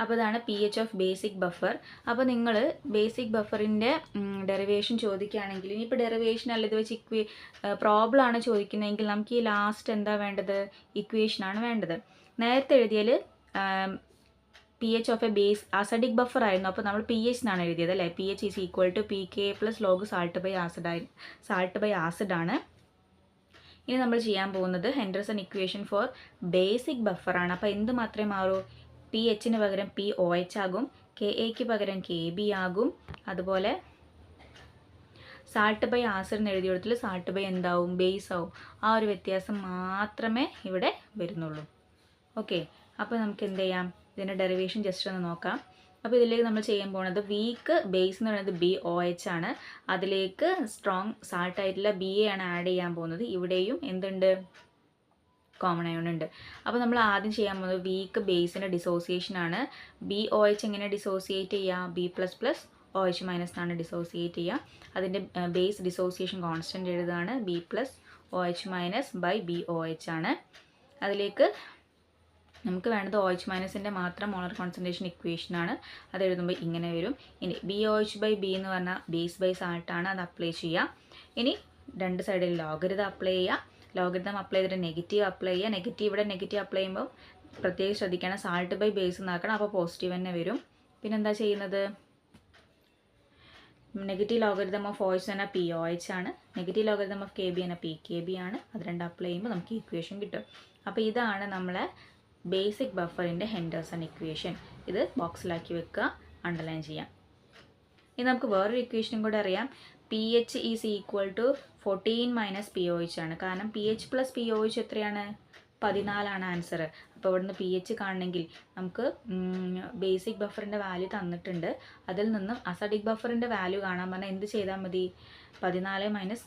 അപ്പോൾ ഇതാണ് p H of basic buffer. അപ്പോൾ നിങ്ങൾ ബേസിക് ബഫറിൻ്റെ ഡെറിവേഷൻ ചോദിക്കുകയാണെങ്കിൽ, ഇനിയിപ്പോൾ ഡെറിവേഷൻ അല്ല ഇത് വെച്ച് പ്രോബ്ലം ആണ് ചോദിക്കുന്നതെങ്കിൽ നമുക്ക് ഈ ലാസ്റ്റ് എന്താ വേണ്ടത്? ഇക്വേഷനാണ് വേണ്ടത്. നേരത്തെ എഴുതിയാൽ P H of a base acidic buffer ആയിരുന്നു. അപ്പോൾ നമ്മൾ പി എച്ച് എന്നാണ് എഴുതിയത് അല്ലേ. P H is equal to P K plus log salt by acid ആണ്. ഇനി നമ്മൾ ചെയ്യാൻ പോകുന്നത് ഹെൻഡർസൺ ഇക്വേഷൻ ഫോർ ബേസിക് ബഫറാണ്. അപ്പോൾ എന്ത് മാത്രമേ മാറൂ? പി എച്ചിന് പകരം പി ഒ എച്ച് ആകും, കെ എക്ക് പകരം കെ ബി ആകും. അതുപോലെ സാൾട്ട് ബൈ ആസിഡ് എഴുതി കൊടുത്തിട്ട് സാൾട്ട് ബൈ എന്താവും? ബേസ് ആവും. ആ ഒരു വ്യത്യാസം മാത്രമേ ഇവിടെ വരുന്നുള്ളൂ. ഓക്കെ, അപ്പോൾ നമുക്ക് എന്ത് ചെയ്യാം? ഇതിൻ്റെ ഡെറിവേഷൻ ജസ്റ്റ് ഒന്ന് നോക്കാം. അപ്പോൾ ഇതിലേക്ക് നമ്മൾ ചെയ്യാൻ പോകുന്നത് വീക്ക് ബേസ് എന്ന് പറയുന്നത് ബി ഒ എച്ച് ആണ്. അതിലേക്ക് സ്ട്രോങ് സാൾട്ട് ആയിട്ടുള്ള ബി എ ആണ് ആഡ് ചെയ്യാൻ പോകുന്നത്. ഇവിടെയും എന്തുണ്ട്? കോമൺ അയോൺ ഉണ്ട്. അപ്പോൾ നമ്മൾ ആദ്യം ചെയ്യാൻ പോകുന്നത് വീക്ക് ബേസിൻ്റെ ഡിസോസിയേഷൻ ആണ്. ബി ഒ എച്ച് എങ്ങനെ ഡിസോസിയേറ്റ് ചെയ്യുക? B plus plus O H minus എന്നാണ് ഡിസോസിയേറ്റ് ചെയ്യുക. അതിൻ്റെ ബേസ് ഡിസോസിയേഷൻ കോൺസ്റ്റൻറ്റ് എഴുതുകയാണ്. B plus O H minus by B O H ആണ്. അതിലേക്ക് നമുക്ക് വേണ്ടത് ഒ എച്ച് മൈനസിൻ്റെ മാത്രം മോളർ കോൺസെൻട്രേഷൻ ഇക്വേഷനാണ്. അത് എഴുതുമ്പോൾ ഇങ്ങനെ വരും. ഇനി B O H by B എന്ന് പറഞ്ഞാൽ ബേസ് ബൈ സാൾട്ടാണ്. അത് അപ്ലൈ ചെയ്യുക. ഇനി രണ്ട് സൈഡിൽ ലോഗരിതം അപ്ലൈ ചെയ്യുക. ലോഗരിതം അപ്ലൈ ചെയ്തിട്ട് നെഗറ്റീവ് അപ്ലൈ ചെയ്യുക. നെഗറ്റീവ് അപ്ലൈ ചെയ്യുമ്പോൾ പ്രത്യേകം ശ്രദ്ധിക്കണം, സാൾട്ട് ബൈ ബേസ് എന്നാക്കണം. അപ്പോൾ പോസിറ്റീവ് തന്നെ വരും. പിന്നെന്താ ചെയ്യുന്നത്? Negative logarithm of O H എന്നാൽ പി ഒ എച്ച് ആണ്. Negative logarithm of K B എന്നാൽ പി കെ ബി ആണ്. അത് രണ്ട് അപ്ലൈ ചെയ്യുമ്പോൾ നമുക്ക് ഇക്വേഷൻ കിട്ടും. അപ്പോൾ ഇതാണ് നമ്മളെ ബേസിക് ബഫറിൻ്റെ ഹെൻഡർസൺ ഇക്വേഷൻ. ഇത് ബോക്സിലാക്കി വെക്കുക, അണ്ടർലൈൻ ചെയ്യാം. ഇനി നമുക്ക് വേറൊരു ഇക്വേഷനും കൂടെ അറിയാം. P H is equal to 14 minus P O H ആണ്. കാരണം P H plus P O H എത്രയാണ്? 14 ആൻസർ. അപ്പോൾ ഇവിടുന്ന് പി എച്ച് കാണണമെങ്കിൽ നമുക്ക് ബേസിക് ബഫറിൻ്റെ വാല്യൂ തന്നിട്ടുണ്ട്. അതിൽ നിന്നും അസഡിക് ബഫറിൻ്റെ വാല്യൂ കാണാൻ പറഞ്ഞാൽ എന്ത് ചെയ്താൽ മതി? 14 മൈനസ്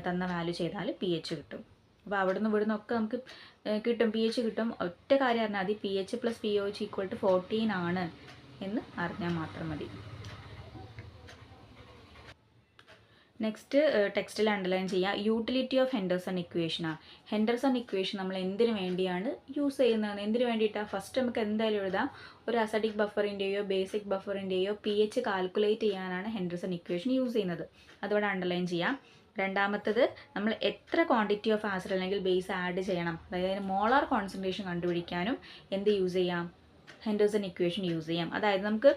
തന്ന വാല്യൂ ചെയ്താൽ പി എച്ച് കിട്ടും. അപ്പോൾ അവിടുന്ന് ഇവിടുന്നൊക്കെ നമുക്ക് കിട്ടും, പി എച്ച് കിട്ടും. ഒറ്റ കാര്യം അറിഞ്ഞാൽ മതി, P H plus P O H equal to 14 ആണ് എന്ന് അറിഞ്ഞാൽ മാത്രം മതി. നെക്സ്റ്റ് ടെക്സ്റ്റിൽ അണ്ടർലൈൻ ചെയ്യുക. യൂട്ടിലിറ്റി ഓഫ് ഹെൻഡർസൺ ഇക്വേഷനാണ്. ഹെൻഡർസൺ ഇക്വേഷൻ നമ്മൾ എന്തിനു വേണ്ടിയാണ് യൂസ് ചെയ്യുന്നത്? എന്തിനു വേണ്ടിയിട്ടാണ്? ഫസ്റ്റ് നമുക്ക് എന്തായാലും എഴുതാം, ഒരു അസഡിക് ബഫറിൻ്റെയോ ബേസിക് ബഫറിൻ്റെയോ പി എച്ച് കാൽക്കുലേറ്റ് ചെയ്യാനാണ് ഹെൻഡർസൺ ഇക്വേഷൻ യൂസ് ചെയ്യുന്നത്. അതോടെ അണ്ടർലൈൻ ചെയ്യാം. രണ്ടാമത്തത്, നമ്മൾ എത്ര ക്വാണ്ടിറ്റി ഓഫ് ആസിഡ് അല്ലെങ്കിൽ ബേസ് ആഡ് ചെയ്യണം, അതായത് മോളാർ കോൺസെൻട്രേഷൻ കണ്ടുപിടിക്കാനും എന്ത് യൂസ് ചെയ്യാം? ഹെൻഡർസൺ ഇക്വേഷൻ യൂസ് ചെയ്യാം. അതായത് നമുക്ക്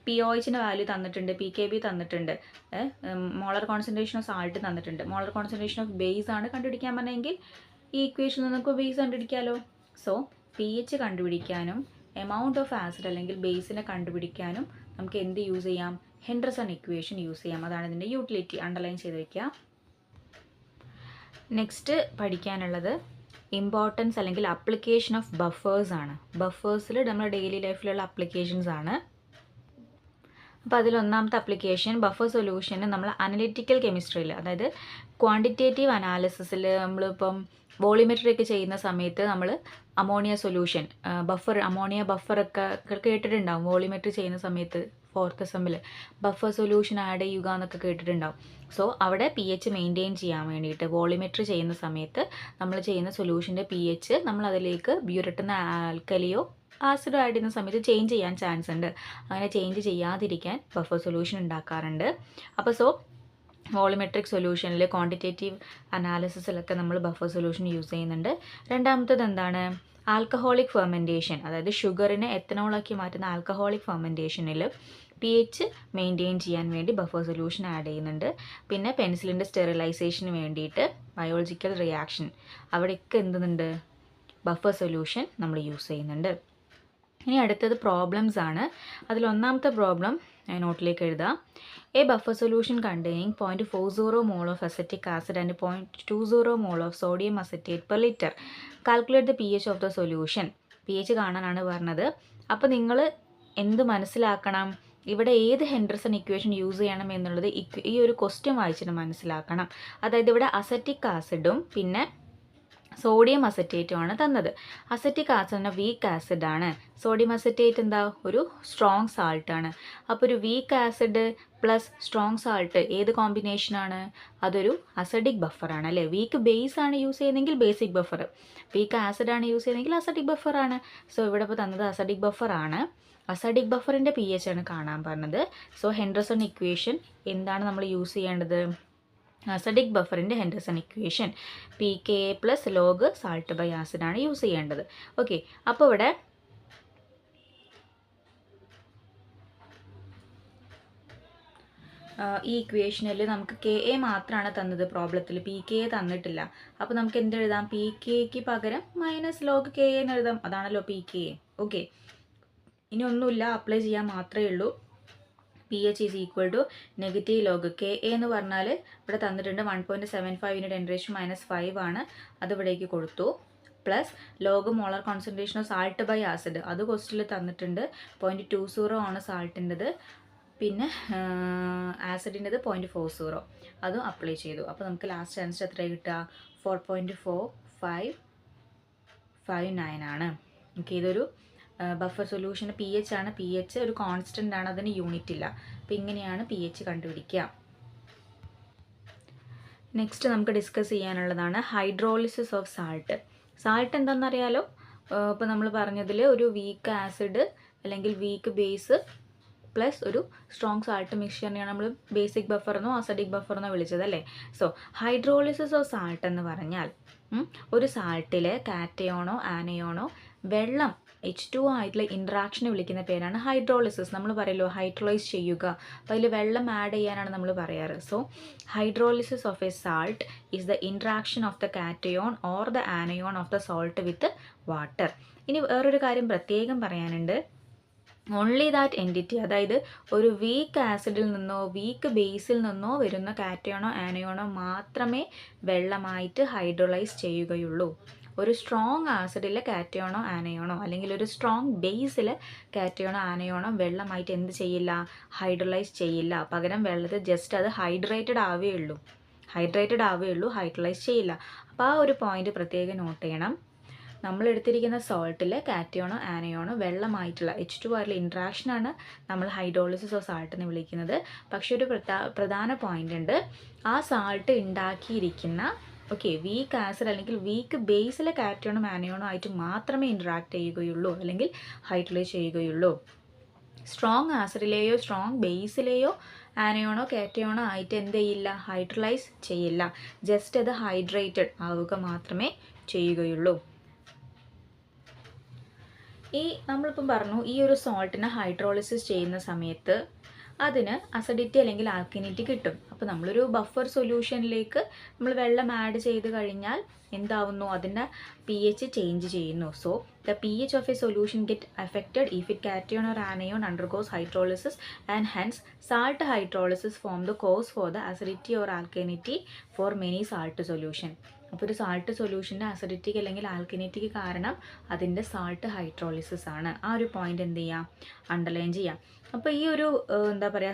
പി ഒ എച്ചിൻ്റെ വാല്യൂ തന്നിട്ടുണ്ട്, പി കെ ബി തന്നിട്ടുണ്ട്, മോളർ കോൺസെൻട്രേഷൻ ഓഫ് സാൾട്ട് തന്നിട്ടുണ്ട്. മോളർ കോൺസെൻട്രേഷൻ ഓഫ് ബേസ് ആണ് കണ്ടുപിടിക്കാൻ പറഞ്ഞെങ്കിൽ ഈ ഇക്വേഷനിൽ നമുക്ക് ബേസ് കണ്ടുപിടിക്കാമല്ലോ. സോ പി എച്ച് കണ്ടുപിടിക്കാനും എമൗണ്ട് ഓഫ് ആസിഡ് അല്ലെങ്കിൽ ബേസിനെ കണ്ടുപിടിക്കാനും നമുക്ക് എന്ത് യൂസ് ചെയ്യാം? ഹെൻഡർസൺ ഇക്വേഷൻ യൂസ് ചെയ്യാം. അതാണ് ഇതിൻ്റെ യൂട്ടിലിറ്റി. അണ്ടർലൈൻ ചെയ്ത് വയ്ക്കുക. നെക്സ്റ്റ് പഠിക്കാനുള്ളത് ഇമ്പോർട്ടൻസ് അല്ലെങ്കിൽ അപ്ലിക്കേഷൻ ഓഫ് ബഫേഴ്സ് ആണ്. ബഫേഴ്സിൽ നമ്മുടെ ഡെയിലി ലൈഫിലുള്ള അപ്ലിക്കേഷൻസ് ആണ്. അപ്പോൾ അതിലൊന്നാമത്തെ അപ്ലിക്കേഷൻ ബഫർ സൊല്യൂഷന് നമ്മൾ അനലിറ്റിക്കൽ കെമിസ്ട്രിയിൽ, അതായത് ക്വാണ്ടിറ്റേറ്റീവ് അനാലിസിസിൽ നമ്മളിപ്പം വോളിമെട്രി ഒക്കെ ചെയ്യുന്ന സമയത്ത് നമ്മൾ അമോണിയ സൊല്യൂഷൻ അമോണിയ ബഫറൊക്കെ കേട്ടിട്ടുണ്ടാവും. വോളിമെട്രി ചെയ്യുന്ന സമയത്ത് 4th സെമ്മിൽ ബഫർ സൊല്യൂഷൻ ആഡ് ചെയ്യുക എന്നൊക്കെ കേട്ടിട്ടുണ്ടാവും. സോ അവിടെ പി എച്ച് മെയിൻറ്റെയിൻ ചെയ്യാൻ വേണ്ടിയിട്ട് വോളിമെട്രി ചെയ്യുന്ന സമയത്ത് നമ്മൾ ചെയ്യുന്ന സൊല്യൂഷൻ്റെ പി എച്ച് നമ്മൾ അതിലേക്ക് ബ്യൂരട്ടുന്ന ആൽക്കലിയോ ആസിഡോ ആഡ് ചെയ്യുന്ന സമയത്ത് ചേഞ്ച് ചെയ്യാൻ ചാൻസ് ഉണ്ട്. അങ്ങനെ ചേഞ്ച് ചെയ്യാതിരിക്കാൻ ബഫർ സൊല്യൂഷൻ ഉണ്ടാക്കാറുണ്ട്. അപ്പോൾ വോളിമെട്രിക് സൊല്യൂഷനിൽ ക്വാണ്ടിറ്റേറ്റീവ് അനാലിസിസിലൊക്കെ നമ്മൾ ബഫർ സൊല്യൂഷൻ യൂസ് ചെയ്യുന്നുണ്ട്. രണ്ടാമത്തത് എന്താണ്? ആൽക്കഹോളിക് ഫെർമെൻറ്റേഷൻ, അതായത് ഷുഗറിനെ എത്തനോളാക്കി മാറ്റുന്ന ആൽക്കഹോളിക് ഫെർമെൻറ്റേഷനിൽ pH മെയിൻറ്റെയിൻ ചെയ്യാൻ വേണ്ടി ബഫർ സൊല്യൂഷൻ ആഡ് ചെയ്യുന്നുണ്ട്. പിന്നെ പെൻസിലിൻ്റെ സ്റ്റെറിലൈസേഷന് വേണ്ടിയിട്ട് ബയോളജിക്കൽ റിയാക്ഷൻ അവിടെയൊക്കെ എന്തുന്നുണ്ട്, ബഫർ സൊല്യൂഷൻ നമ്മൾ യൂസ് ചെയ്യുന്നുണ്ട്. ഇനി അടുത്തത് പ്രോബ്ലംസ് ആണ്. അതിലൊന്നാമത്തെ പ്രോബ്ലം നോട്ടിലേക്ക് എഴുതാം. A buffer solution containing 0.40 mol of acetic acid and 0.20 mol of sodium acetate per litre. Calculate the pH of the solution. pH കാണാനാണ് പറഞ്ഞത്. അപ്പോൾ നിങ്ങൾ എന്ത് മനസ്സിലാക്കണം, ഇവിടെ ഏത് ഹെൻഡർസൺ ഇക്വേഷൻ യൂസ് ചെയ്യണം എന്നുള്ളത് ഈ ഒരു ക്വസ്റ്റ്യൻ വായിച്ചിട്ട് മനസ്സിലാക്കണം. അതായത് ഇവിടെ അസറ്റിക് ആസിഡും പിന്നെ സോഡിയം അസറ്റേറ്റും ആണ് തന്നത്. അസറ്റിക് ആസിഡിന് വീക്ക് ആസിഡാണ്, സോഡിയം അസറ്റേറ്റ് എന്താ ഒരു സ്ട്രോങ് സാൾട്ടാണ്. അപ്പോൾ ഒരു weak acid plus strong salt ഏത് കോമ്പിനേഷനാണ്, അതൊരു അസഡിക് ബഫറാണ് അല്ലേ. വീക്ക് ബേസ് ആണ് യൂസ് ചെയ്യുന്നതെങ്കിൽ ബേസിക് ബഫർ, വീക്ക് ആസിഡാണ് യൂസ് ചെയ്യുന്നതെങ്കിൽ അസഡിക് ബഫറാണ്. സോ ഇവിടെ ഇപ്പോൾ തന്നത് അസഡിക് ബഫറാണ്. അസഡിക് ബഫറിൻ്റെ pH ആണ് കാണാൻ പറഞ്ഞത്. സോ ഹെൻഡർസൺ ഇക്വേഷൻ എന്താണ് നമ്മൾ യൂസ് ചെയ്യേണ്ടത്, അസഡിക് ബഫറിൻ്റെ Henderson equation pKa plus log salt by ആസിഡാണ് യൂസ് ചെയ്യേണ്ടത്. ഓക്കെ, അപ്പോൾ ഇവിടെ ഈ ഇക്വേഷനിൽ നമുക്ക് Ka മാത്രമാണ് തന്നത് പ്രോബ്ലത്തിൽ, pKa തന്നിട്ടില്ല. അപ്പോൾ നമുക്ക് എന്തെഴുതാം, pKക്ക് പകരം മൈനസ് ലോഗ് Ka എന്ന് എഴുതാം. അതാണല്ലോ pKa. ഓക്കെ, ഇനി ഒന്നുമില്ല, അപ്ലൈ ചെയ്യാൻ മാത്രമേ ഉള്ളൂ. pH is equal to negative log Ka എന്ന് പറഞ്ഞാൽ ഇവിടെ തന്നിട്ടുണ്ട് 1.75 × 10⁻⁵ ആണ്, അത് ഇവിടേക്ക് കൊടുത്തു. Plus log molar concentration of salt by acid, അത് ക്വസ്റ്റിൽ തന്നിട്ടുണ്ട് 0.20 ആണ് സാൾട്ടിൻ്റെത്, പിന്നെ ആസിഡിൻ്റെത് 0.40, അതും അപ്ലൈ ചെയ്തു. അപ്പോൾ നമുക്ക് ലാസ്റ്റ് ആൻസർ എത്ര കിട്ടുക, 4.4559 ആണ്. ഓക്കെ, ഇതൊരു ബഫർ സൊല്യൂഷന് pH ആണ്. pH ഒരു കോൺസ്റ്റൻ്റ് ആണ്, അതിന് യൂണിറ്റ് ഇല്ല. അപ്പോൾ ഇങ്ങനെയാണ് pH കണ്ടുപിടിക്കുക. നെക്സ്റ്റ് നമുക്ക് ഡിസ്കസ് ചെയ്യാനുള്ളതാണ് ഹൈഡ്രോളിസിസ് ഓഫ് സാൾട്ട്. സാൾട്ട് എന്താണെന്നറിയാലോ. ഇപ്പോൾ നമ്മൾ പറഞ്ഞതിൽ ഒരു വീക്ക് ആസിഡ് അല്ലെങ്കിൽ വീക്ക് ബേസ് പ്ലസ് ഒരു സ്ട്രോങ് സാൾട്ട് മിക്സ്ചറിനെയാണ് നമ്മൾ ബേസിക് ബഫറെന്നോ അസഡിക് ബഫറെന്നോ വിളിച്ചത് അല്ലേ. സോ ഹൈഡ്രോളിസിസ് ഓഫ് സാൾട്ട് എന്ന് പറഞ്ഞാൽ ഒരു സാൾട്ടിലെ കാറ്റയോണോ ആനയോണോ വെള്ളം H2O ആയിട്ടുള്ള ഇൻട്രാക്ഷനെ വിളിക്കുന്ന പേരാണ് ഹൈഡ്രോളിസിസ്. നമ്മൾ പറയല്ലോ ഹൈഡ്രോളൈസ് ചെയ്യുക, അപ്പോൾ അതിൽ വെള്ളം ആഡ് ചെയ്യാനാണ് നമ്മൾ പറയാറ്. So hydrolysis of a salt is the interaction of the cation or the anion of the salt with water. ഇനി വേറൊരു കാര്യം പ്രത്യേകം പറയാനുണ്ട്, ഓൺലി ദാറ്റ് എൻറ്റിറ്റി, അതായത് ഒരു വീക്ക് ആസിഡിൽ നിന്നോ വീക്ക് ബേസിൽ നിന്നോ വരുന്ന കാറ്റയോണോ ആനയോണോ മാത്രമേ വെള്ളമായിട്ട് ഹൈഡ്രോളൈസ് ചെയ്യുകയുള്ളൂ. ഒരു സ്ട്രോങ് ആസിഡിലെ കാറ്റയോണോ ആനയോണോ അല്ലെങ്കിൽ ഒരു സ്ട്രോങ് ബേസിൽ കാറ്റയോണോ ആനയോണോ വെള്ളമായിട്ട് എന്ത് ചെയ്യില്ല, ഹൈഡ്രോളൈസ് ചെയ്യില്ല. പകരം വെള്ളത്തിൽ ജസ്റ്റ് അത് ഹൈഡ്രേറ്റഡ് ആവേ ഉള്ളൂ, ഹൈഡ്രോളൈസ് ചെയ്യില്ല. അപ്പോൾ ആ ഒരു പോയിന്റ് പ്രത്യേകം നോട്ട് ചെയ്യണം. നമ്മൾ എടുത്തിരിക്കുന്ന സോൾട്ടിൽ കാറ്റയോണോ ആനയോണോ വെള്ളമായിട്ടുള്ള H2O ആയിട്ടുള്ള ഇൻട്രാക്ഷനാണ് നമ്മൾ ഹൈഡ്രോളിസിസ് ഓഫ് സാൾട്ട് എന്ന് വിളിക്കുന്നത്. പക്ഷെ ഒരു പ്രധാന പോയിന്റ് ഉണ്ട്, ആ സാൾട്ട് ഉണ്ടാക്കിയിരിക്കുന്ന വീക്ക് ആസിഡ് അല്ലെങ്കിൽ വീക്ക് ബേസിലെ കാറ്റയോണോ ആനയോണോ ആയിട്ട് മാത്രമേ ഇൻട്രാക്ട് ചെയ്യുകയുള്ളൂ അല്ലെങ്കിൽ ഹൈഡ്രോളൈസ് ചെയ്യുകയുള്ളൂ. സ്ട്രോങ് ആസിഡിലെയോ സ്ട്രോങ് ബേസിലെയോ ആനയോണോ കാറ്റയോണോ ആയിട്ട് എന്ത് ചെയ്യില്ല, ഹൈഡ്രോളൈസ് ചെയ്യില്ല. ജസ്റ്റ് അത് ഹൈഡ്രേറ്റഡ് ആവുക മാത്രമേ ചെയ്യുകയുള്ളൂ. നമ്മളിപ്പം പറഞ്ഞു ഈ ഒരു സോൾട്ടിനെ ഹൈഡ്രോളിസിസ് ചെയ്യുന്ന സമയത്ത് അതിന് അസിഡിറ്റി അല്ലെങ്കിൽ ആൽക്കനിറ്റി കിട്ടും. അപ്പോൾ നമ്മളൊരു ബഫർ സൊല്യൂഷനിലേക്ക് നമ്മൾ വെള്ളം ആഡ് ചെയ്ത് കഴിഞ്ഞാൽ എന്താവുന്നു, അതിൻ്റെ pH ചേഞ്ച് ചെയ്യുന്നു. So the pH of a solution get affected if it cation or anion undergoes hydrolysis and hence salt hydrolysis form the cause for the acidity or alkalinity for many salt solution. അപ്പോൾ ഒരു സാൾട്ട് സൊല്യൂഷൻ്റെ അസിഡിറ്റിക്ക് അല്ലെങ്കിൽ ആൽക്കനിറ്റിക്ക് കാരണം അതിൻ്റെ സാൾട്ട് ഹൈഡ്രോളിസിസ് ആണ്. ആ ഒരു പോയിന്റ് എന്ത് ചെയ്യാം, അണ്ടർലൈൻ ചെയ്യാം. അപ്പോൾ ഈ ഒരു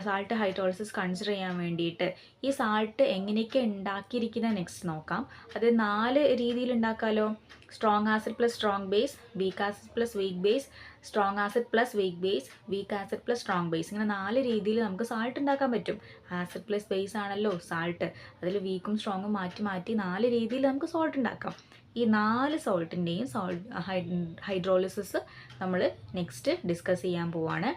സാൾട്ട് ഹൈഡ്രോളിസിസ് കൺസിഡർ ചെയ്യാൻ വേണ്ടിയിട്ട് ഈ സാൾട്ട് എങ്ങനെയൊക്കെ ഉണ്ടാക്കിയിരിക്കുന്നത് നെക്സ്റ്റ് നോക്കാം. അത് 4 രീതിയിൽ ഉണ്ടാക്കാമല്ലോ. Strong acid plus strong base, weak acid plus weak base, strong acid plus weak base, weak acid plus strong base. ഇങ്ങനെ 4 രീതിയിൽ നമുക്ക് സാൾട്ട് ഉണ്ടാക്കാൻ പറ്റും. ആസിഡ് പ്ലസ് ബേസ് ആണല്ലോ സാൾട്ട്, അതിൽ വീക്കും സ്ട്രോങ്ങും മാറ്റി മാറ്റി 4 രീതിയിൽ നമുക്ക് സോൾട്ട് ഉണ്ടാക്കാം. ഈ 4 സോൾട്ടിൻ്റെയും ഹൈഡ്രോളിസിസ് നമ്മൾ നെക്സ്റ്റ് ഡിസ്കസ് ചെയ്യാൻ പോവാണ്.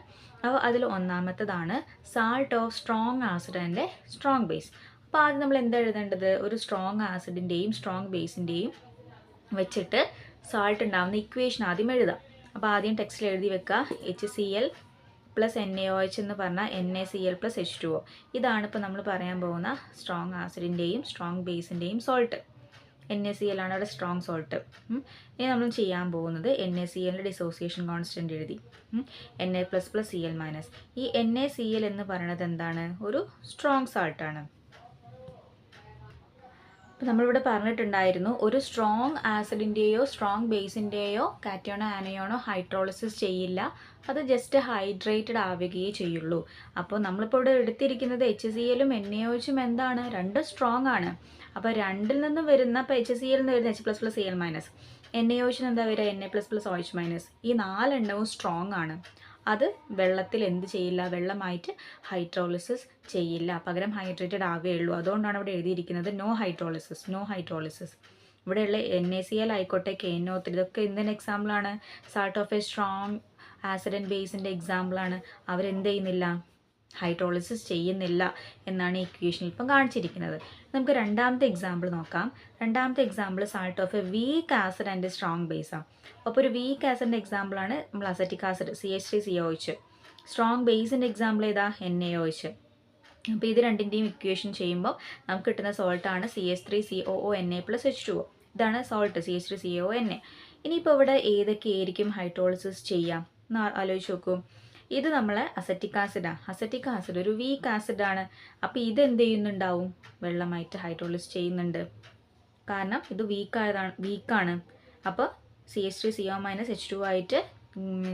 അപ്പോൾ അതിൽ ഒന്നാമത്തതാണ് salt of strong acid and strong base. അപ്പോൾ ആദ്യം നമ്മൾ എന്താ എഴുതേണ്ടത്, ഒരു സ്ട്രോങ് ആസിഡിൻ്റെയും സ്ട്രോങ് ബേസിൻ്റെയും വെച്ചിട്ട് സാൾട്ട് ഉണ്ടാകുന്ന ഇക്വേഷൻ ആദ്യം എഴുതാം. അപ്പോൾ ആദ്യം ടെക്സ്റ്റിൽ എഴുതി വെക്കുക HCl പ്ലസ് NaOH എന്ന് പറഞ്ഞാൽ NaCl പ്ലസ് H2O. ഇതാണ് ഇപ്പോൾ നമ്മൾ പറയാൻ പോകുന്ന സ്ട്രോങ് ആസിഡിൻ്റെയും സ്ട്രോങ് ബേസിൻ്റെയും സോൾട്ട്. NaCl ആണ് അവിടെ സ്ട്രോങ് സോൾട്ട്. ഇനി നമ്മൾ ചെയ്യാൻ പോകുന്നത് NaClൻ്റെ ഡിസോസിയേഷൻ കോൺസ്റ്റൻറ്റ് എഴുതി Na++Cl-. ഈ NaCl എന്ന് പറയുന്നത് എന്താണ്? ഒരു സ്ട്രോങ് സാൾട്ടാണ്. അപ്പോൾ നമ്മളിവിടെ പറഞ്ഞിട്ടുണ്ടായിരുന്നു, ഒരു സ്ട്രോങ് ആസിഡിൻ്റെയോ സ്ട്രോങ് ബേസിൻ്റെയോ കാറ്റയോണോ ആനയോണോ ഹൈഡ്രോളിസിസ് ചെയ്യില്ല, അത് ജസ്റ്റ് ഹൈഡ്രേറ്റഡ് ആവുകയേ ചെയ്യുള്ളൂ. അപ്പോൾ നമ്മളിപ്പോൾ ഇവിടെ എടുത്തിരിക്കുന്നത് HClഉം NaOHും എന്താണ്? രണ്ടും സ്ട്രോങ് ആണ്. അപ്പോൾ രണ്ടിൽ നിന്നും വരുന്ന, ഇപ്പോൾ HCl നിന്ന് വരുന്ന H++Cl-, NaOHന് എന്താ വരിക? Na++OH-. ഈ 4 എണ്ണവും സ്ട്രോങ് ആണ്. അത് വെള്ളത്തിൽ എന്ത് ചെയ്യില്ല? വെള്ളമായിട്ട് ഹൈഡ്രോളിസിസ് ചെയ്യില്ല, പകരം ഹൈഡ്രേറ്റഡ് ആവുകയുള്ളൂ. അതുകൊണ്ടാണ് ഇവിടെ എഴുതിയിരിക്കുന്നത് നോ ഹൈഡ്രോളിസിസ്. ഇവിടെയുള്ള NaCl ആയിക്കോട്ടെ, KNO3, ഇതൊക്കെ എന്തിൻ്റെ എക്സാമ്പിളാണ്? Salt of a strong acid and ബേസിൻ്റെ എക്സാമ്പിളാണ്. അവരെന്ത് ചെയ്യുന്നില്ല? ഹൈഡ്രോളിസിസ് ചെയ്യുന്നില്ല എന്നാണ് ഈ ഇക്വേഷനിൽ ഇപ്പം കാണിച്ചിരിക്കുന്നത്. നമുക്ക് രണ്ടാമത്തെ എക്സാമ്പിൾ നോക്കാം. രണ്ടാമത്തെ example salt of a weak acid and strong ബേസാണ്. അപ്പോൾ ഒരു വീക്ക് ആസിഡിൻ്റെ എക്സാമ്പിളാണ് നമ്മൾ അസറ്റിക് ആസിഡ് CH3COOH. സ്ട്രോങ് ബേസിൻ്റെ എക്സാമ്പിൾ ഏതാ? NaOH. അപ്പോൾ ഇത് രണ്ടിൻ്റെയും ഇക്വേഷൻ ചെയ്യുമ്പോൾ നമുക്ക് കിട്ടുന്ന സോൾട്ടാണ് CH3COONA+H2O. ഇതാണ് സോൾട്ട് CH3COONA. ഇനിയിപ്പോൾ ഇവിടെ ഏതൊക്കെയായിരിക്കും ഹൈഡ്രോളിസിസ് ചെയ്യാം എന്ന് ആലോചിച്ച് നോക്കൂ. ഇത് നമ്മളെ അസറ്റിക് ആസിഡാണ്. അസറ്റിക് ആസിഡ് ഒരു വീക്ക് ആസിഡാണ്. അപ്പോൾ ഇത് എന്ത് ചെയ്യുന്നുണ്ടാവും? വെള്ളമായിട്ട് ഹൈഡ്രോളിസ് ചെയ്യുന്നുണ്ട്. കാരണം ഇത് വീക്കാണ്. അപ്പോൾ CH3CO- ആയിട്ട്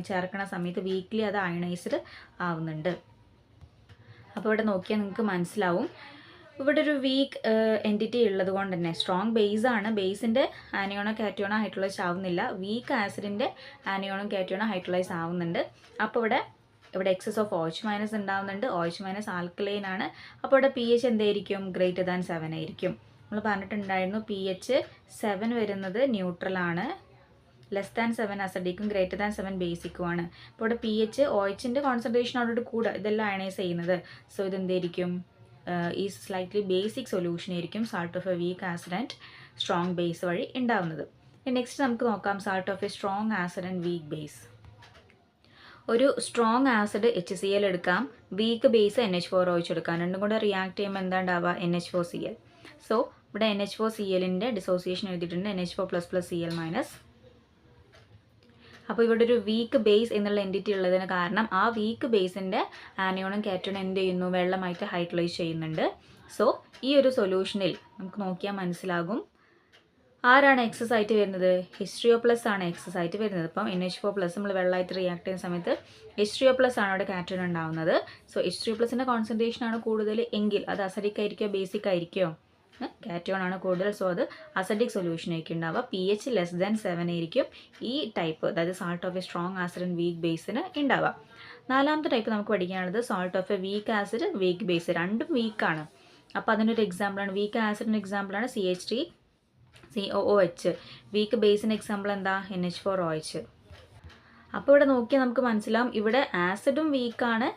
ചേർക്കണ സമയത്ത് വീക്ക്ലി അത് അയണൈസ്ഡ് ആവുന്നുണ്ട്. അപ്പോൾ ഇവിടെ നോക്കിയാൽ നിങ്ങൾക്ക് മനസ്സിലാവും, ഇവിടെ ഒരു വീക്ക് എൻറ്റിറ്റി ഉള്ളത് കൊണ്ട് തന്നെ സ്ട്രോങ് ബേസാണ്. ബേസിൻ്റെ ആനയോണോ കാറ്റയോണോ ഹൈഡ്രോളൈസ് ആവുന്നില്ല. വീക്ക് ആസിഡിൻ്റെ ആനയോണോ കാറ്റയോണോ ഹൈഡ്രോളൈസ് ആവുന്നുണ്ട്. അപ്പോൾ ഇവിടെ എക്സസ് ഓഫ് OH- ഉണ്ടാവുന്നുണ്ട്. OH- ആൽക്കലൈൻ ആണ്. അപ്പോൾ ഇവിടെ pH എന്തായിരിക്കും? >7 ആയിരിക്കും. നമ്മൾ പറഞ്ഞിട്ടുണ്ടായിരുന്നു pH 7 വരുന്നത് ന്യൂട്രലാണ്, <7 അസഡിക്കും >7 ബേസിക്കുമാണ്. അപ്പോൾ ഇവിടെ pH OHൻ്റെ കോൺസെൻട്രേഷനോട് കൂടെ ഇതെല്ലാം അയണൈസ് ചെയ്യുന്നത്. സോ ഇതെന്തായിരിക്കും? ഈ സ്ലൈറ്റ്ലി ബേസിക് സൊല്യൂഷൻ ആയിരിക്കും salt of a weak acid and strong base വഴി ഉണ്ടാവുന്നത്. നെക്സ്റ്റ് നമുക്ക് നോക്കാം salt of a strong acid and weak base. ഒരു സ്ട്രോങ് ആസിഡ് HCl എടുക്കാം, വീക്ക് ബേസ് NH4OH എടുക്കാം. രണ്ടും കൂടെ റിയാക്ട് ചെയ്യുമ്പോൾ എന്താ ഉണ്ടാവുക? NH4Cl. സോ ഇവിടെ NH4Clൻ്റെ ഡിസോസിയേഷൻ എഴുതിയിട്ടുണ്ട് NH4++Cl-. അപ്പോൾ ഇവിടെ ഒരു വീക്ക് ബേസ് എന്നുള്ള എൻറ്റിറ്റി ഉള്ളതിന് കാരണം ആ വീക്ക് ബേസിൻ്റെ ആനയോണും കാറ്റയോണും എന്ത് ചെയ്യുന്നു? വെള്ളമായിട്ട് ഹൈഡ്രോളൈസ് ചെയ്യുന്നുണ്ട്. സോ ഈ ഒരു സൊല്യൂഷനിൽ നമുക്ക് നോക്കിയാൽ മനസ്സിലാകും ആരാണ് എക്സസ് ആയിട്ട് വരുന്നത്? H3O+ ആണ് എക്സസ് ആയിട്ട് വരുന്നത്. അപ്പം NH4+ നമ്മൾ വെള്ളമായിട്ട് റിയാക്ട് ചെയ്യുന്ന സമയത്ത് H3O+ ആണ് അവിടെ കാറ്റയോൺ ഉണ്ടാവുന്നത്. സോ H3O+ൻ്റെ കോൺസെൻട്രേഷൻ ആണ് കൂടുതൽ എങ്കിൽ അത് അസഡിക് ആയിരിക്കോ ബേസിക് ആയിരിക്കോ? കാറ്റയോൺ ആണ് കൂടുതൽ. സോ അത് അസഡിക് സൊല്യൂഷൻ ആയിരിക്കും ഉണ്ടാവുക. pH <7 ആയിരിക്കും ഈ ടൈപ്പ്, അതായത് salt of a strong acid and weak ബേസിന് ഉണ്ടാവുക. നാലാമത്തെ ടൈപ്പ് നമുക്ക് പഠിക്കാനുള്ളത് salt of a weak acid weak base. രണ്ടും വീക്കാണ്. അപ്പോൾ അതിനൊരു എക്സാമ്പിളാണ്, വീക്ക് ആസിഡിൻ്റെ എക്സാമ്പിളാണ് CH3COOH. വീക്ക് ബേസിൻ്റെ എക്സാമ്പിൾ എന്താ? NH4OH. അപ്പോൾ ഇവിടെ നോക്കിയാൽ നമുക്ക് മനസ്സിലാവും, ഇവിടെ ആസിഡും വീക്കാണ്,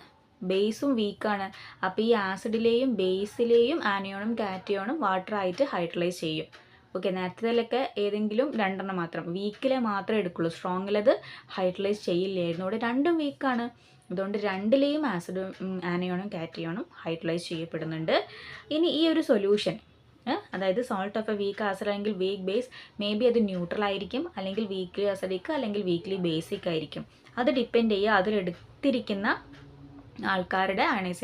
ബേസും വീക്കാണ്. അപ്പോൾ ഈ ആസിഡിലെയും ബേസിലെയും ആനയോണും കാറ്റയോണും വാട്ടറായിട്ട് ഹൈഡ്രോളൈസ് ചെയ്യും. ഓക്കെ, നേരത്തേലൊക്കെ ഏതെങ്കിലും രണ്ടെണ്ണം മാത്രം, വീക്കിലെ മാത്രമേ എടുക്കുള്ളൂ, സ്ട്രോങ്ങിലത് ഹൈഡ്രോളൈസ് ചെയ്യില്ലായിരുന്നു. ഇവിടെ രണ്ടും വീക്കാണ്. അതുകൊണ്ട് രണ്ടിലെയും ആസിഡും ആനയോണും കാറ്റയോണും ഹൈഡ്രോളൈസ് ചെയ്യപ്പെടുന്നുണ്ട്. ഇനി ഈ ഒരു സൊല്യൂഷൻ, അതായത് salt of a weak acid അല്ലെങ്കിൽ വീക്ക് ബേസ്, മേ ബി അത് ന്യൂട്രൽ ആയിരിക്കും, അല്ലെങ്കിൽ വീക്ക്ലി അസഡിക്, അല്ലെങ്കിൽ വീക്ക്ലി ബേസിക് ആയിരിക്കും. അത് ഡിപ്പെൻഡ് ചെയ്യുക അതിലെടുത്തിരിക്കുന്ന ആൾക്കാരുടെ അയണൈസേഷൻ